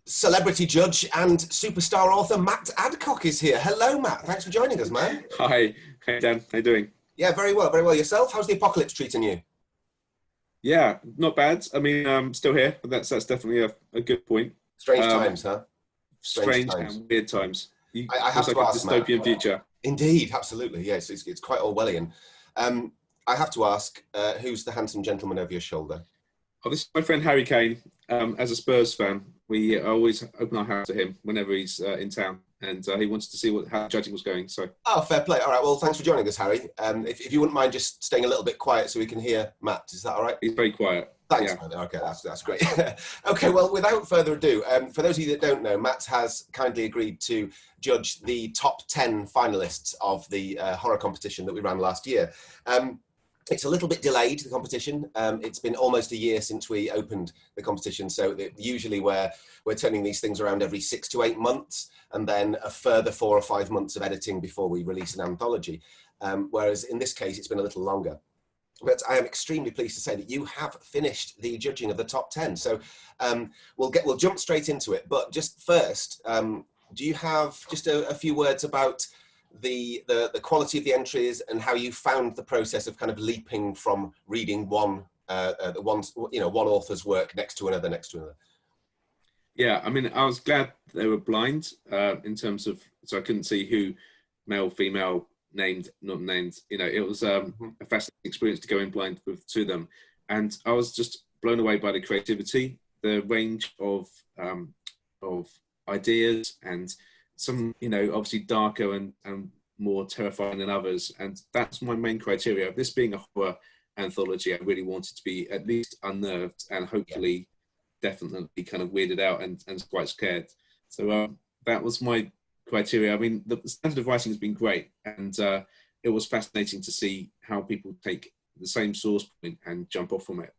Celebrity judge and superstar author Matt Adcock is here. Hello, Matt. Thanks for joining us, man. Hi. Hey, Dan. How you doing? Yeah, very well, very well. Yourself? How's the apocalypse treating you? Yeah, not bad. I mean, still here, but that's definitely a good point. Strange Um, times, huh? Strange Strange times. and weird times. I have Feels to like a ask, Matt. dystopian future. Indeed, absolutely. Yes, it's quite Orwellian. I have to ask, who's the handsome gentleman over your shoulder? Oh, this is my friend Harry Kane. As a Spurs fan, we always open our house to him whenever he's in town, and he wants to see how the judging was going. So, Oh, fair play. All right. Well, thanks for joining us, Harry. If you wouldn't mind just staying a little bit quiet so we can hear Matt, is that all right? he's very quiet. Thanks, Yeah. man. Okay, that's great. Okay, well, without further ado, for those of you that don't know, Matt has kindly agreed to judge the top 10 finalists of the horror competition that we ran last year. It's a little bit delayed, the competition. It's been almost a year since we opened the competition, so usually we're turning these things around every 6 to 8 months, and then a further 4 or 5 months of editing before we release an anthology. Whereas in this case, it's been a little longer. But I am extremely pleased to say that you have finished the judging of the top 10. So we'll jump straight into it. But just first, do you have just a few words about the quality of the entries and how you found the process of kind of leaping from reading one author's work next to another? Yeah, I mean, I was glad they were blind in terms of, so I couldn't see who male, female, named, not named. It was a fascinating experience to go in blind to them, and I was just blown away by the creativity, the range of ideas, and some obviously darker and more terrifying than others. And that's my main criteria. This being a horror anthology, I really wanted to be at least unnerved and hopefully definitely kind of weirded out and quite scared. So that was my criteria. I mean, the standard of writing has been great, and it was fascinating to see how people take the same source point and jump off from it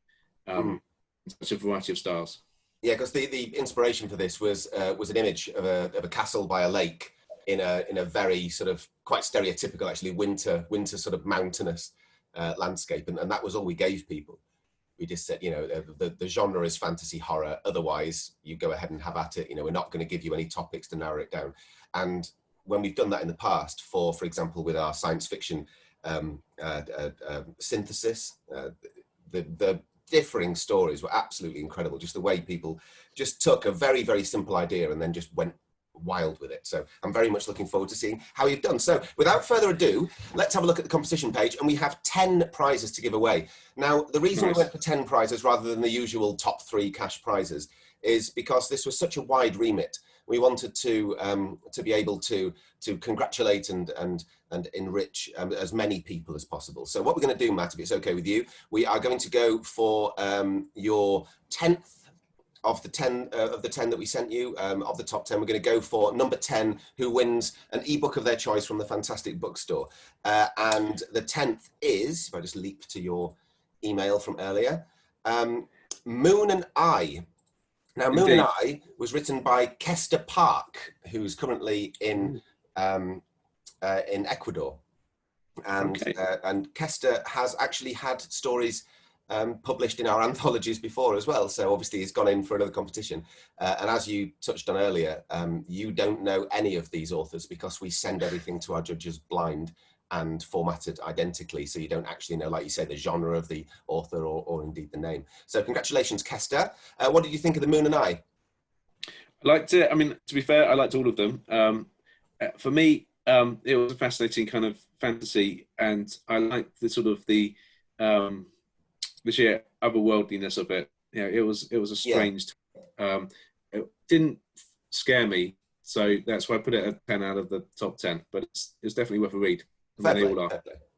in such a variety of styles. Yeah, because the inspiration for this was an image of a castle by a lake in a very sort of quite stereotypical, actually, winter sort of mountainous landscape, and that was all we gave people. We just said, the genre is fantasy horror. Otherwise, you go ahead and have at it. We're not going to give you any topics to narrow it down. And when we've done that in the past, for example, with our science fiction synthesis, the differing stories were absolutely incredible. Just the way people just took a very, very simple idea and then just went wild with it. So I'm very much looking forward to seeing how you've done. So without further ado, let's have a look at the competition page, and we have 10 prizes to give away. Now, the reason we went for 10 prizes rather than the usual top 3 cash prizes is because this was such a wide remit. We wanted to be able to congratulate and enrich as many people as possible. So what we're going to do, Matt, if it's okay with you, we are going to go for your 10th of the 10 that we sent you, of the top 10. We're going to go for number 10, who wins an ebook of their choice from the Fantastic Bookstore. And the 10th is, if I just leap to your email from earlier, Moon and I. Now, Moon and I was written by Kester Park, who's currently in Ecuador. And Kester has actually had stories published in our anthologies before as well. So obviously he's gone in for another competition. And as you touched on earlier, you don't know any of these authors because we send everything to our judges blind and formatted identically. So you don't actually know, like you say, the genre of the author or indeed the name. So congratulations, Kester. What did you think of The Moon and I? I liked it. I mean, to be fair, I liked all of them. For me, it was a fascinating kind of fantasy, and I liked the sort of the sheer otherworldliness of it. It was a strange. It didn't scare me, so that's why I put it at 10 out of the top 10. But it's definitely worth a read. Fair play.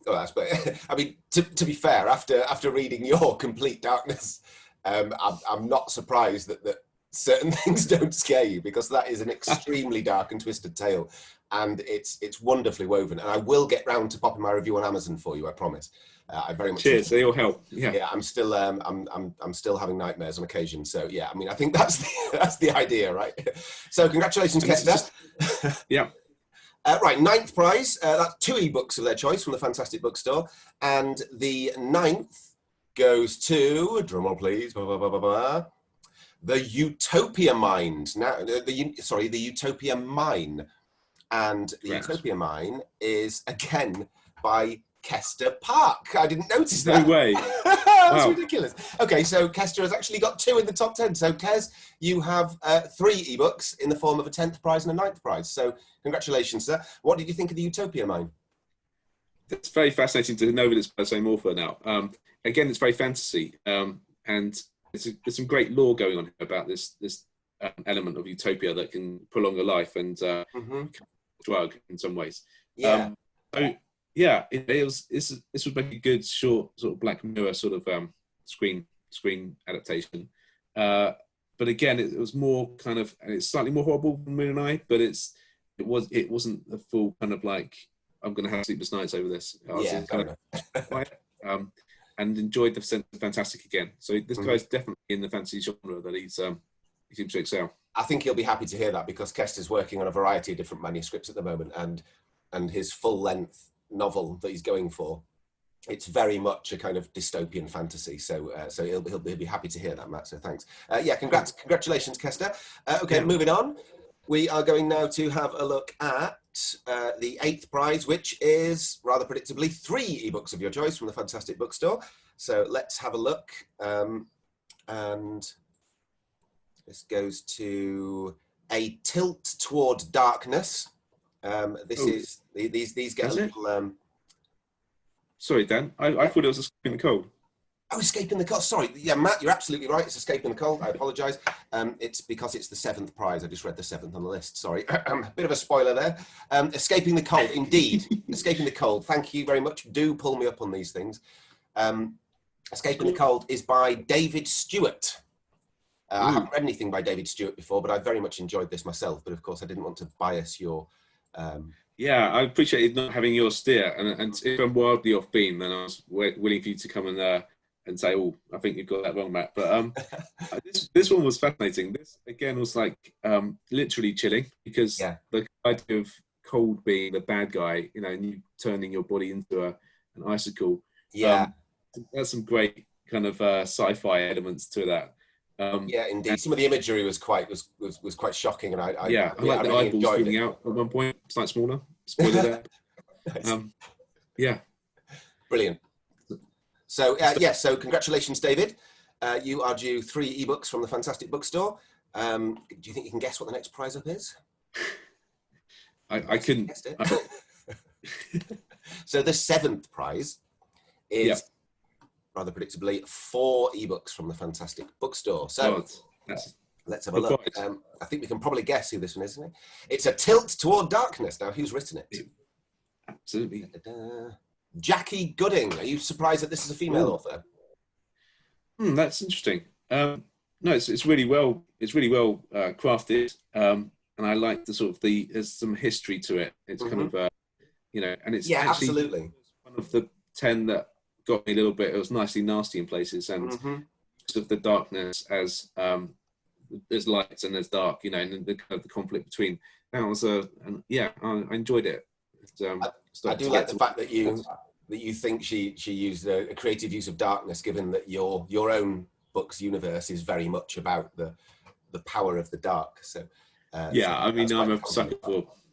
Oh, that's, but I mean, to be fair, after reading your Complete Darkness, I'm not surprised that certain things don't scare you, because that is an extremely dark and twisted tale, and it's wonderfully woven. And I will get round to popping my review on Amazon for you, I promise. I very much. Cheers, they all help. Yeah, yeah. I'm still I'm still having nightmares on occasion. So yeah, I mean, I think that's the idea, right? So congratulations, Kester. Yeah. Right, 9th prize. That's 2 ebooks of their choice from the Fantastic Bookstore, and the 9th goes to, drumroll please, blah, blah, blah, blah, blah, the Utopia Mind. Now, the Utopia Mine, and the Utopia Mine is again by Kester Park. I didn't notice that. No way. That's wow. ridiculous. Okay, so Kester has actually got 2 in the top 10. So Kez, you have 3 ebooks in the form of a 10th prize and a 9th prize. So congratulations, sir. What did you think of the Utopia Mine? It's very fascinating to know that it's by the same author now. Again, it's very fantasy, and there's some great lore going on here about this element of utopia that can prolong a life and drug in some ways. Yeah. So yeah, this would make a good short sort of Black Mirror sort of screen adaptation. But again, it was more kind of, and it's slightly more horrible than Moon and I, but it wasn't a full kind of like, I'm going to have sleepless nights over this. Yeah, kind of, and enjoyed the Fantastic again. So this guy's definitely in the fantasy genre that he seems to excel. I think he'll be happy to hear that, because Kester's working on a variety of different manuscripts at the moment, and his full-length novel that he's going for, it's very much a kind of dystopian fantasy. So he'll be happy to hear that, Matt. So thanks. Yeah, congratulations, Kester. Okay, moving on. We are going now to have a look at the 8th prize, which is rather predictably 3 ebooks of your choice from the Fantastic Bookstore. So let's have a look. And this goes to A Tilt Toward Darkness. These get a little. Sorry, Dan. I thought it was Escaping the Cold. Oh, Escaping the Cold. Sorry. Yeah, Matt, you're absolutely right. It's Escaping the Cold. I apologise. It's because it's the 7th prize. I just read the 7th on the list. Sorry. Bit of a spoiler there. Escaping the Cold, indeed. Escaping the Cold. Thank you very much. Do pull me up on these things. Escaping the Cold is by David Stewart. I haven't read anything by David Stewart before, but I very much enjoyed this myself. But of course, I didn't want to bias your... Yeah, I appreciate not having your steer. And if I'm wildly off beam, then I was willing for you to come and say, "Oh, I think you've got that wrong, Matt." But this one was fascinating. This again was like literally chilling, because the idea of cold being the bad guy, and you turning your body into an icicle. Yeah, there's some great kind of sci-fi elements to that. Yeah, indeed. Some of the imagery was quite shocking, and I like the really eyeballs falling out at one point. It's like smaller. Spoiler there. Nice. Yeah, brilliant. So so congratulations, David. You are due 3 ebooks from the Fantastic Bookstore. Do you think you can guess what the next prize up is? I couldn't. So the 7th prize is rather predictably 4 ebooks from the Fantastic Bookstore. So let's have a look. I think we can probably guess who this one is, isn't it? It's A Tilt Toward Darkness. Now, who's written it? Absolutely. Jackie Gooding. Are you surprised that this is a female author? That's interesting. No, it's really well. It's really well crafted, and I like the sort of there's some history to it. It's kind of and it's actually absolutely one of the 10 that got me a little bit. It was nicely nasty in places, and of the darkness as there's lights and there's dark, and the kind of the conflict between. That was I enjoyed it. I do like the fact that you think she used a creative use of darkness, given that your own book's universe is very much about the power of the dark. So I mean, I'm a sucker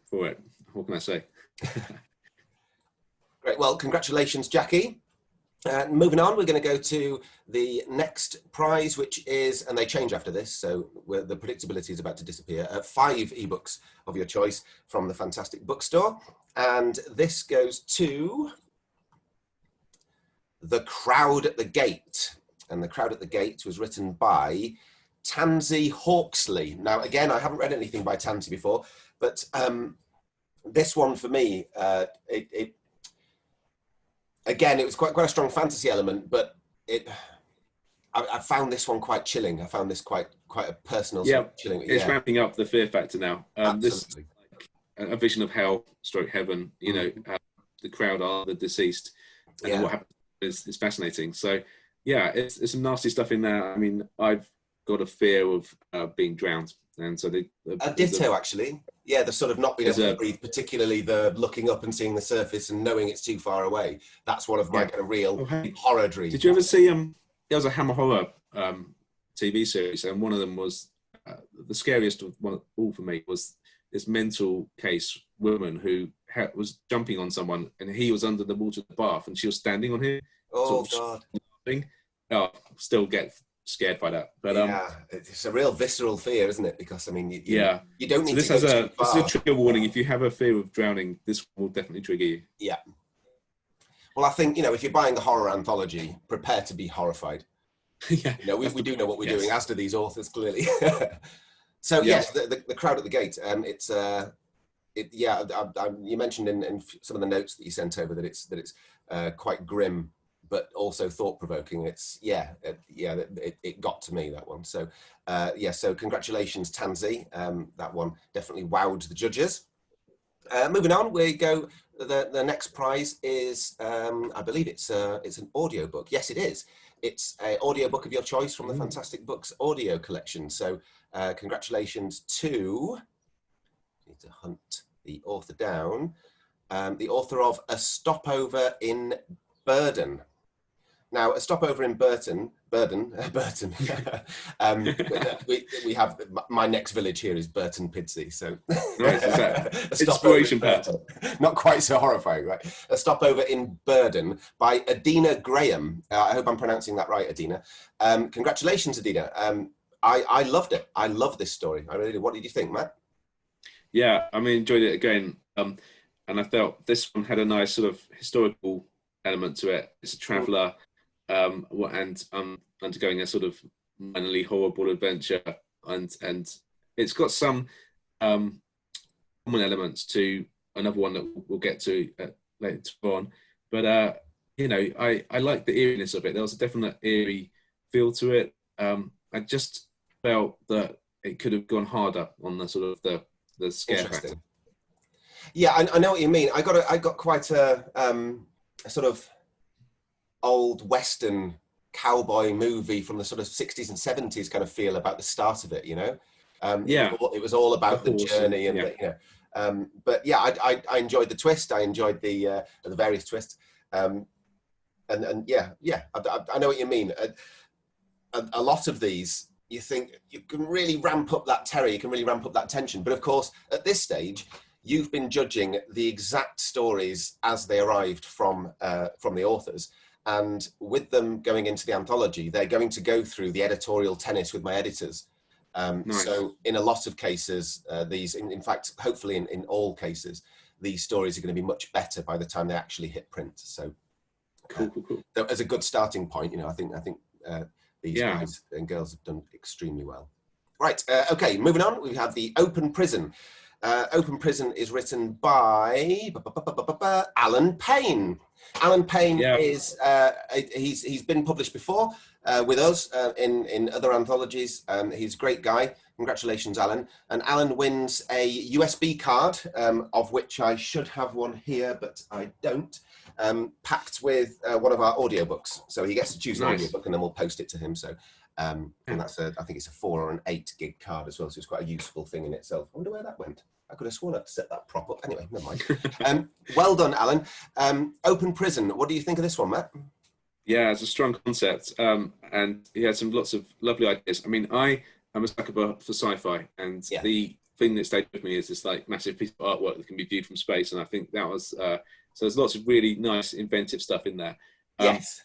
for it. What can I say? Great. Well, congratulations, Jackie. Moving on, we're going to go to the next prize, which is, and they change after this, so the predictability is about to disappear, 5 ebooks of your choice from the Fantastic Bookstore. And this goes to The Crowd at the Gate. And The Crowd at the Gate was written by Tansy Hawksley. Now, again, I haven't read anything by Tansy before, but this one for me, again, it was quite a strong fantasy element, but I found this one quite chilling. I found this quite a personal Yeah, sort of chilling. it's ramping up the fear factor now. This Absolutely. a vision of hell, stroke heaven. You know, the crowd are the deceased, and then what happens is fascinating. So, yeah, it's some nasty stuff in there. I mean, I've got a fear of being drowned, and so a ditto actually. Yeah, the sort of not being able to breathe, particularly the looking up and seeing the surface and knowing it's too far away. That's one of my kind of real horror dreams. Did you ever see there was a Hammer Horror TV series, and one of them was the scariest of all for me was this mental case woman who was jumping on someone, and he was under the water bath, and she was standing on him. Oh God! Still get scared by that, but it's a real visceral fear, isn't it? Because I mean, you don't need this to go too far. This is a trigger warning. If you have a fear of drowning, this will definitely trigger you. Yeah. Well, I think, you know, if you're buying a horror anthology, prepare to be horrified. Yeah, you know, we do know what we're doing, as do these authors, clearly. So yes, the crowd at the gate. You mentioned in some of the notes that you sent over that it's quite grim, but also thought provoking. It got to me, that one. So so congratulations, Tansy. That one definitely wowed the judges. Moving on, we go. The next prize is, I believe it's an audiobook. Yes, it is. It's an audiobook of your choice from the Fantastic Books audio collection. So congratulations to, need to hunt the author down, the author of A Stopover in Burden. Now, A Stopover in Burden. We have, my next village here is Burton Pidsey, so nice. Inspiration pattern. Not quite so horrifying, right? A Stopover in Burden by Adina Graham. I hope I'm pronouncing that right, Adina. Congratulations, Adina. I loved it. I love this story. I really did. What did you think, Matt? Yeah, I mean, enjoyed it again, and I felt this one had a nice sort of historical element to it. It's a traveller. And undergoing a sort of minorly horrible adventure, and it's got some common elements to another one that we'll get to later on. But I like the eeriness of it. There was a definite eerie feel to it. I just felt that it could have gone harder on the sort of the scare factor. Yeah, I know what you mean. I got quite a sort of old Western cowboy movie from the sort of 60s and 70s kind of feel about the start of it, you know? It was all about the journey and but yeah, I enjoyed the twist. I enjoyed the various twists. I know what you mean. A lot of these, you think you can really ramp up that terror, you can really ramp up that tension. But of course, at this stage, you've been judging the exact stories as they arrived from the authors. And with them going into the anthology, they're going to go through the editorial tennis with my editors. Nice. So in a lot of cases, in fact, hopefully in all cases, these stories are going to be much better by the time they actually hit print. So cool. So as a good starting point, you know, I think these guys and girls have done extremely well. Right. Okay. Moving on, we have The Open Prison. Open Prison is written by Alan Payne. Alan Payne is he's been published before with us in other anthologies. He's a great guy. Congratulations, Alan. And Alan wins a USB card, of which I should have one here, but I don't, packed with one of our audiobooks. So he gets to choose an audiobook and then we'll post it to him. So and that's I think it's a 4 or an 8 gig card as well. So it's quite a useful thing in itself. I wonder where that went. I could have sworn I'd set that prop up. Anyway, never mind. Well done, Alan. Open Prison. What do you think of this one, Matt? Yeah, it's a strong concept. And he had lots of lovely ideas. I mean, I am a sucker for sci-fi. And the thing that stayed with me is this like massive piece of artwork that can be viewed from space. And I think that was, so there's lots of really nice, inventive stuff in there. Yes.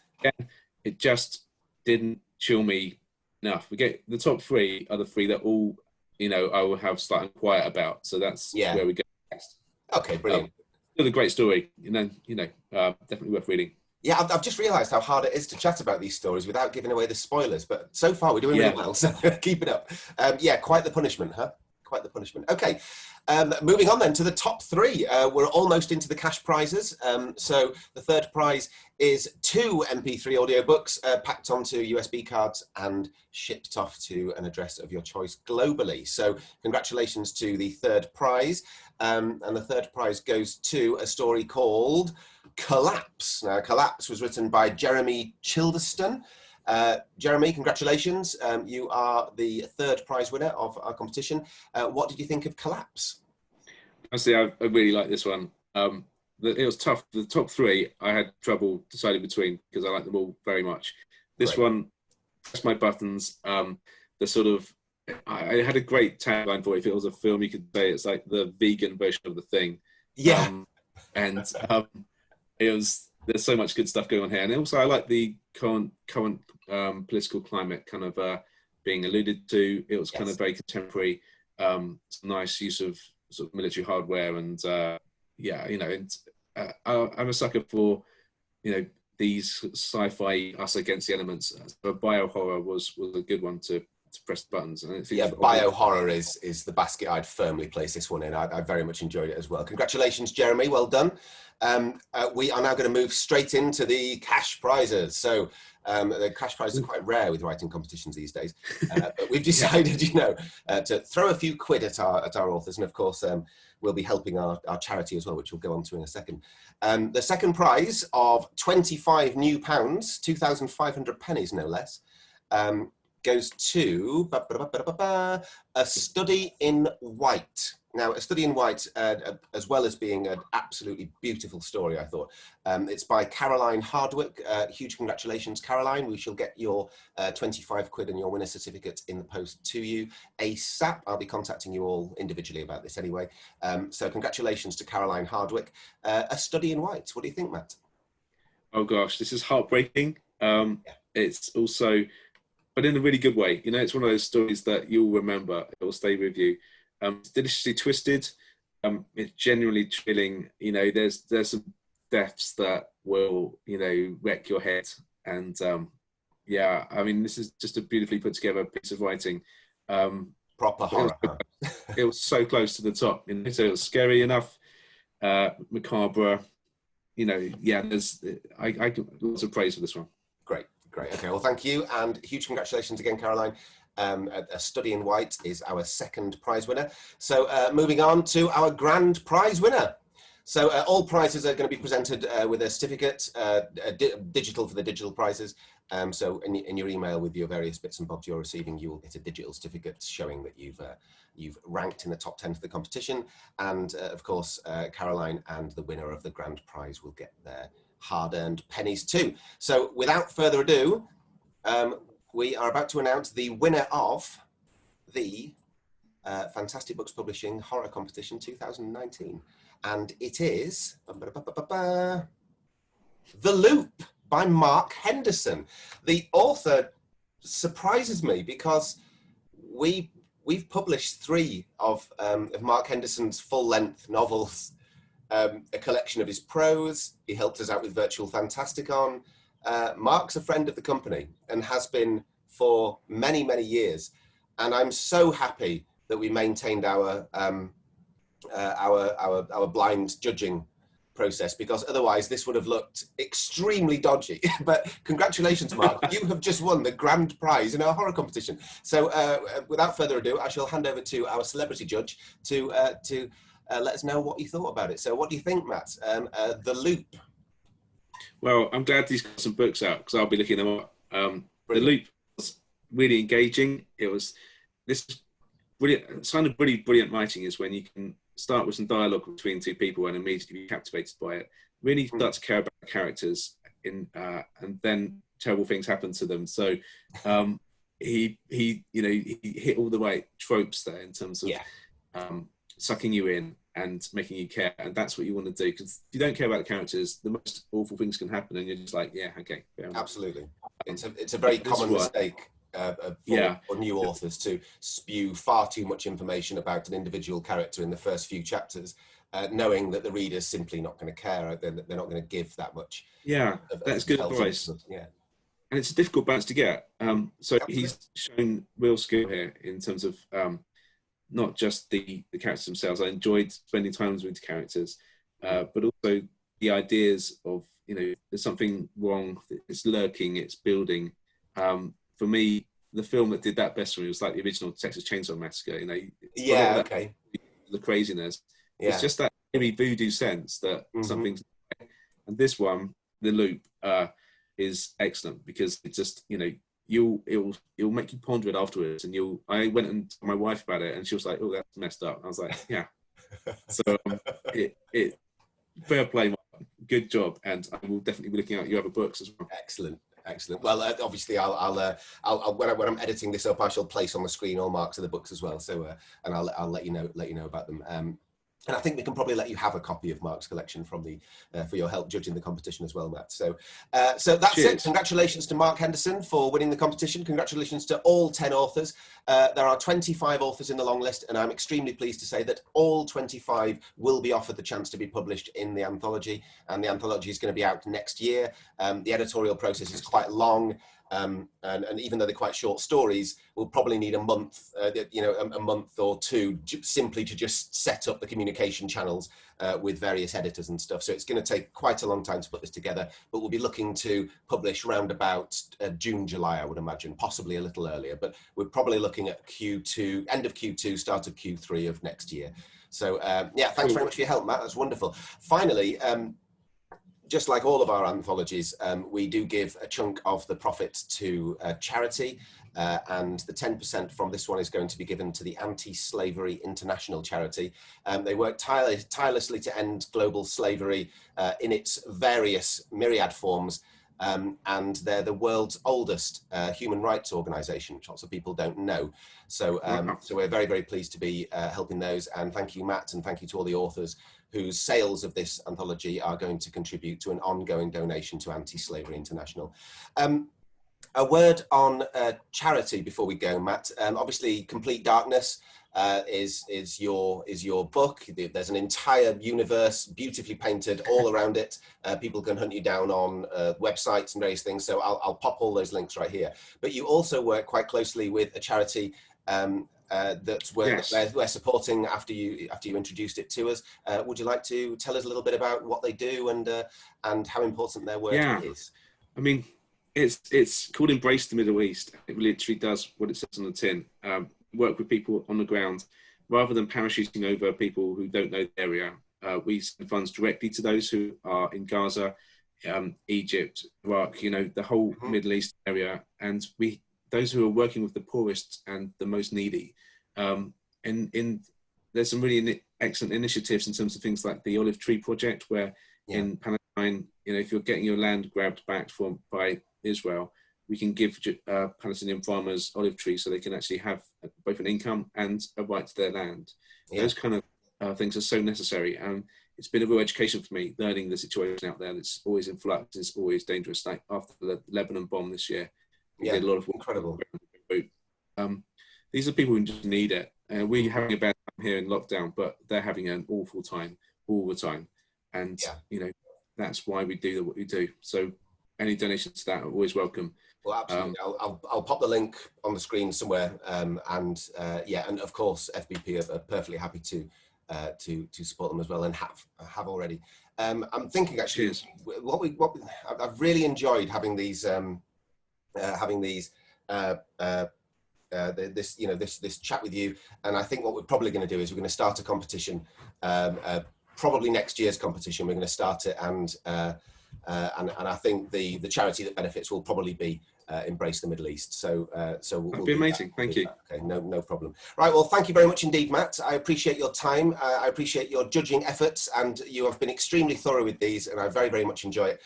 It just didn't chill me enough. We get the top 3 are the 3 that all, you know, I will have slightly quiet about. So that's where we go next. Okay, brilliant. Still a great story, and then definitely worth reading. Yeah, I've just realised how hard it is to chat about these stories without giving away the spoilers. But so far we're doing really well, so keep it up. Quite the punishment, huh? quite the punishment. Okay, moving on then to the top three. We're almost into the cash prizes. So the third prize is 2 MP3 audiobooks packed onto USB cards and shipped off to an address of your choice globally. So congratulations to the third prize. And the third prize goes to a story called Collapse. Now, Collapse was written by Jeremy Childerston. Jeremy, congratulations. You are the third prize winner of our competition. What did you think of Collapse? Honestly, I really like this one. It was tough. The top three, I had trouble deciding between because I like them all very much. This Great. one, pressed my buttons. The sort of, I had a great tagline for it. If it was a film, you could say it's like the vegan version of The Thing. Yeah. It was, there's so much good stuff going on here. And also I like the current political climate kind of being alluded to. It was kind of very contemporary. It's a nice use of sort of military hardware and yeah, you know, and I'm a sucker for, you know, these sci-fi us against the elements. So bio-horror was a good one to press the buttons. And yeah, bio-horror is the basket I'd firmly place this one in. I very much enjoyed it as well. Congratulations, Jeremy, well done. We are now going to move straight into the cash prizes. So the cash prizes are quite rare with writing competitions these days. But we've decided, you know, to throw a few quid at our authors. And of course, we'll be helping our charity as well, which we'll go on to in a second. The second prize of £25 new, 2,500 pennies, no less, goes to A Study in White. Now, A Study in White, as well as being an absolutely beautiful story, I thought. It's by Caroline Hardwick. Huge congratulations, Caroline. We shall get your 25 quid and your winner certificate in the post to you ASAP. I'll be contacting you all individually about this anyway. So congratulations to Caroline Hardwick. A Study in White. What do you think, Matt? Oh gosh, this is heartbreaking. It's also, but in a really good way. You know, it's one of those stories that you'll remember. It will stay with you. It's deliciously twisted. It's genuinely chilling. You know, there's some deaths that will, you know, wreck your head. And yeah, I mean, this is just a beautifully put together piece of writing. Proper horror. It was so close to the top. You know, so it was scary enough, macabre. You know, yeah. I lots of praise for this one. Great. Okay, well, thank you. And huge congratulations again, Caroline. A Study in White is our second prize winner. So moving on to our grand prize winner. So all prizes are going to be presented with a certificate, digital for the digital prizes. So in your email with your various bits and bobs you're receiving, you will get a digital certificate showing that you've ranked in the top 10 for the competition. And of course, Caroline and the winner of the grand prize will get their hard-earned pennies too. So without further ado, we are about to announce the winner of the Fantastic Books Publishing Horror Competition 2019. And it is The Loop by Mark Henderson. The author surprises me because we've published 3 of Mark Henderson's full-length novels, a collection of his prose. He helped us out with Virtual Fantasticon. Mark's a friend of the company and has been for many, many years. And I'm so happy that we maintained our blind judging process, because otherwise this would have looked extremely dodgy. But congratulations, Mark. You have just won the grand prize in our horror competition. So without further ado, I shall hand over to our celebrity judge to let us know what you thought about it. So what do you think, Matt? The Loop. Well, I'm glad he's got some books out because I'll be looking them up. The Loop was really engaging. This brilliant. Sign of really brilliant writing is when you can start with some dialogue between 2 people and immediately be captivated by it. Really start to care about the characters and then terrible things happen to them. So he hit all the right tropes there in terms of sucking you in and making you care, and that's what you want to do, because if you don't care about the characters, the most awful things can happen and you're just like, yeah, okay, fair enough. Absolutely. It's a very common mistake for new authors to spew far too much information about an individual character in the first few chapters, knowing that the reader's simply not going to care. They're not going to give that much. That's good advice. And it's a difficult balance to get. So he's shown real skill here in terms of not just the characters themselves. I enjoyed spending time with the characters, but also the ideas of, you know, there's something wrong, it's lurking, it's building. For me, the film that did that best for me was like the original Texas Chainsaw Massacre. You know, Yeah. Okay. the craziness. Yeah. It's just that eerie voodoo sense that something's. And this one, The Loop, is excellent because it's just, you know, it'll make you ponder it afterwards. And I went and told my wife about it, and she was like, "Oh, that's messed up." I was like, "Yeah." So it fair play, good job, and I will definitely be looking at your other books as well. Excellent. Excellent. Well, obviously, I'll when I'm editing this up, I shall place on the screen all marks of the books as well. So, and I'll let you know about them. And I think we can probably let you have a copy of Mark's collection from the for your help judging the competition as well, Matt. So, so that's Cheers. it. Congratulations to Mark Henderson for winning the competition. Congratulations to all 10 authors. There are 25 authors in the long list, and I'm extremely pleased to say that all 25 will be offered the chance to be published in the anthology, and the anthology is going to be out next year. The editorial process is quite long. And even though they're quite short stories, we'll probably need a month, a month or two, simply to just set up the communication channels with various editors and stuff. So it's going to take quite a long time to put this together, but we'll be looking to publish round about June, July, I would imagine, possibly a little earlier, but we're probably looking at Q2, end of Q2, start of Q3 of next year. So yeah, thanks very much for your help, Matt. That's wonderful. Finally, just like all of our anthologies, we do give a chunk of the profits to charity, and the 10% from this one is going to be given to the Anti-Slavery International charity. They work tirelessly to end global slavery in its various myriad forms, and they're the world's oldest human rights organisation, which lots of people don't know. So, so we're very, very pleased to be helping those, and thank you, Matt, and thank you to all the authors whose sales of this anthology are going to contribute to an ongoing donation to Anti-Slavery International. A word on charity before we go, Matt. Obviously, Complete Darkness is your book. There's an entire universe, beautifully painted all around it. People can hunt you down on websites and various things. So I'll pop all those links right here. But you also work quite closely with a charity that we're supporting after you introduced it to us. Would you like to tell us a little bit about what they do and how important their work is? I mean, it's called Embrace the Middle East. It literally does what it says on the tin. Work with people on the ground rather than parachuting over people who don't know the area. We send funds directly to those who are in Gaza, Egypt, Iraq, you know, the whole Middle East area, and those who are working with the poorest and the most needy. And there's some really excellent initiatives in terms of things like the Olive Tree Project, where in Palestine, you know, if you're getting your land grabbed back by Israel, we can give Palestinian farmers olive trees so they can actually have both an income and a right to their land. Those kind of things are so necessary. And it's been a real education for me, learning the situation out there. It's always in flux, it's always dangerous. Like after the Lebanon bomb this year, we did a lot of work. Incredible. These are people who just need it. We're having a bad time here in lockdown, but they're having an awful time all the time. And, you know, that's why we do what we do. So any donations to that are always welcome. Well, absolutely. I'll pop the link on the screen somewhere, and of course FBP are perfectly happy to support them as well, and have already. I'm thinking actually, I've really enjoyed having these this chat with you, and I think what we're probably going to do is we're going to start a competition, probably next year's competition. We're going to start it, and I think the charity that benefits will probably be Embrace the Middle East. So that'd be amazing. Thank you. Okay, no problem. Right, well, thank you very much indeed, Matt. I appreciate your time. I appreciate your judging efforts, and you have been extremely thorough with these, and I very, very much enjoy it.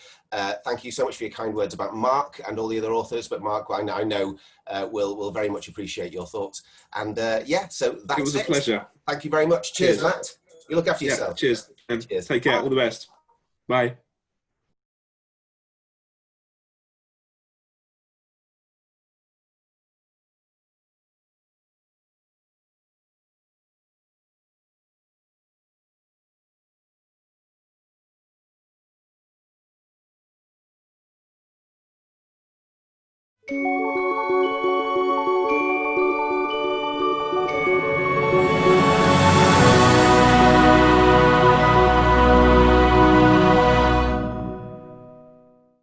Thank you so much for your kind words about Mark and all the other authors, but Mark, I know will very much appreciate your thoughts. And so that's it. It was a pleasure. Thank you very much. Cheers. Matt. You look after yourself. Cheers. And cheers. Take care. All the best. Bye.